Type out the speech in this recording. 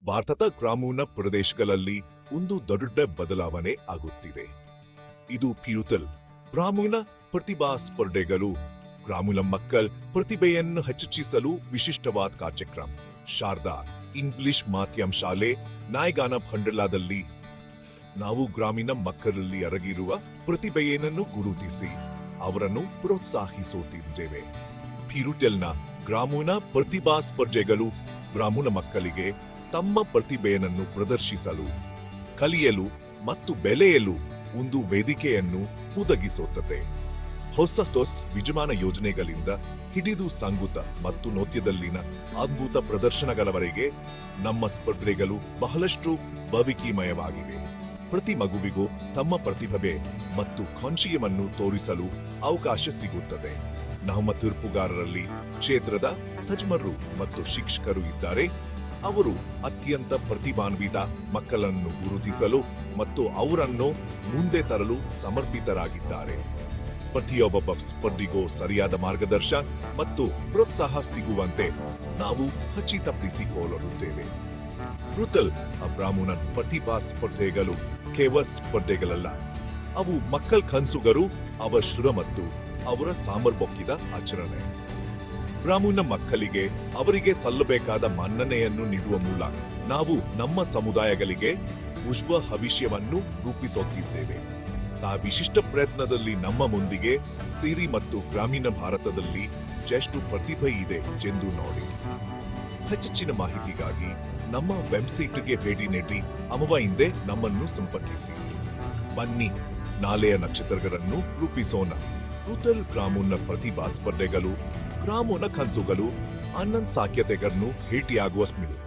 ಭಾರತದ ಗ್ರಾಮೀಣ ಪ್ರದೇಶಗಳಲ್ಲಿ ಒಂದು ದೊಡ್ಡ ಬದಲಾವಣೆ ಆಗುತ್ತಿದೆ. ಇದು ಪಿರುತಲ್ ಗ್ರಾಮೀಣ ಪ್ರತಿಭಾ ಸ್ಪರ್ಧೆಗಳು. ಗ್ರಾಮೀಣ ಮಕ್ಕಳ ಪ್ರತಿಭೆಯನ್ನು ಹೆಚ್ಚಿಸಲು ವಿಶಿಷ್ಟವಾದ ಕಾರ್ಯಕ್ರಮ. ಶಾರದಾ ಇಂಗ್ಲಿಷ್ ಮಾಧ್ಯಮ ಶಾಲೆ ನಾಯಗಾನ ಭಂಡಲಾದಲ್ಲಿ ನಾವು ಗ್ರಾಮೀಣ ಮಕ್ಕಳಲ್ಲಿ ಅಡಗಿರುವ ಪ್ರತಿಭೆಯನ್ನು ಗುರುತಿಸಿ ಅವರನ್ನು ಪ್ರೋತ್ಸಾಹಿಸುತ್ತಿದ್ದೇವೆ. ಪಿರುಟಲ್ನ ಗ್ರಾಮೀಣ ಪ್ರತಿಭಾ ಸ್ಪರ್ಧೆಗಳು ಗ್ರಾಮೀಣ ಮಕ್ಕಳಿಗೆ ತಮ್ಮ ಪ್ರತಿಭೆಯನ್ನು ಪ್ರದರ್ಶಿಸಲು, ಕಲಿಯಲು ಮತ್ತು ಬೆಳೆಯಲು ಒಂದು ವೇದಿಕೆಯನ್ನು ಒದಗಿಸುತ್ತದೆ. ಹೊಸ ವಿದ್ಯಮಾನ ಯೋಜನೆಗಳಿಂದ ಹಿಡಿದು ಸಂಗೀತ ಮತ್ತು ನೃತ್ಯದಲ್ಲಿನ ಅದ್ಭುತ ಪ್ರದರ್ಶನಗಳವರೆಗೆ ನಮ್ಮ ಸ್ಪರ್ಧೆಗಳು ಬಹಳಷ್ಟು ವೈವಿಧ್ಯಮಯವಾಗಿವೆ. ಪ್ರತಿ ಮಗುವಿಗೂ ತಮ್ಮ ಪ್ರತಿಭೆ ಮತ್ತು ಕೌಶಲ್ಯವನ್ನು ತೋರಿಸಲು ಅವಕಾಶ ಸಿಗುತ್ತದೆ. ನಮ್ಮ ತೀರ್ಪುಗಾರರಲ್ಲಿ ಕ್ಷೇತ್ರದ ತಜ್ಞರು ಮತ್ತು ಶಿಕ್ಷಕರು ಇದ್ದಾರೆ. ಅವರು ಅತ್ಯಂತ ಪ್ರತಿಭಾನ್ವಿತ ಮಕ್ಕಳನ್ನು ಗುರುತಿಸಲು ಮತ್ತು ಅವರನ್ನು ಮುಂದೆ ತರಲು ಸಮರ್ಪಿತರಾಗಿದ್ದಾರೆ. ಪ್ರತಿಯೊಬ್ಬ ಸ್ಪರ್ಧಿಗೂ ಸರಿಯಾದ ಮಾರ್ಗದರ್ಶನ ಮತ್ತು ಪ್ರೋತ್ಸಾಹ ಸಿಗುವಂತೆ ನಾವು ಖಚಿತಪಡಿಸಿಕೊಳ್ಳುತ್ತೇವೆ. ಪಿರುತಲ್ ಗ್ರಾಮೀಣ ಪ್ರತಿಭಾ ಸ್ಪರ್ಧೆಗಳು ಕೇವಲ ಸ್ಪರ್ಧೆಗಳಲ್ಲ, ಅವು ಮಕ್ಕಳ ಕನಸುಗಳು, ಅವರ ಶ್ರಮ ಮತ್ತು ಅವರ ಸಾಮರ್ಥ್ಯದ ಆಚರಣೆ. ಗ್ರಾಮೀಣ ಮಕ್ಕಳಿಗೆ ಅವರಿಗೆ ಸಲ್ಲಬೇಕಾದ ಮನ್ನಣೆಯನ್ನು ನೀಡುವ ಮೂಲಕ ನಾವು ನಮ್ಮ ಸಮುದಾಯಗಳಿಗೆ ಉಜ್ವಲ ಭವಿಷ್ಯವನ್ನು ರೂಪಿಸುತ್ತಿದ್ದೇವೆ. ಆ ವಿಶಿಷ್ಟ ಪ್ರಯತ್ನದಲ್ಲಿ ನಮ್ಮ ಮುಂದಿಗೆ ಸೇರಿ ಮತ್ತು ಗ್ರಾಮೀಣ ಭಾರತದಲ್ಲಿ ಎಷ್ಟು ಪ್ರತಿಭೆ ಇದೆ ಎಂದು ನೋಡಿ. ಹೆಚ್ಚಿನ ಮಾಹಿತಿಗಾಗಿ ನಮ್ಮ ವೆಬ್ಸೈಟ್ಗೆ ಭೇಟಿ ನೀಡಿ ಅಥವಾ ಹಿಂದೆ ನಮ್ಮನ್ನು ಸಂಪರ್ಕಿಸಿ. ಬನ್ನಿ, ನಾಳೆಯ ನಕ್ಷತ್ರಗಳನ್ನು ರೂಪಿಸೋಣ. ಪಿರುತಲ್ ಗ್ರಾಮೀಣ ಪ್ರತಿಭಾ ಸ್ಪರ್ಧೆಗಳು ಗ್ರಾಮೀಣ ಕನಸುಗಳು ಅನಂತ ಸಾಧ್ಯತೆಗಳನ್ನು ಭೇಟಿಯಾಗುವ ಸ್ಮಿಳು.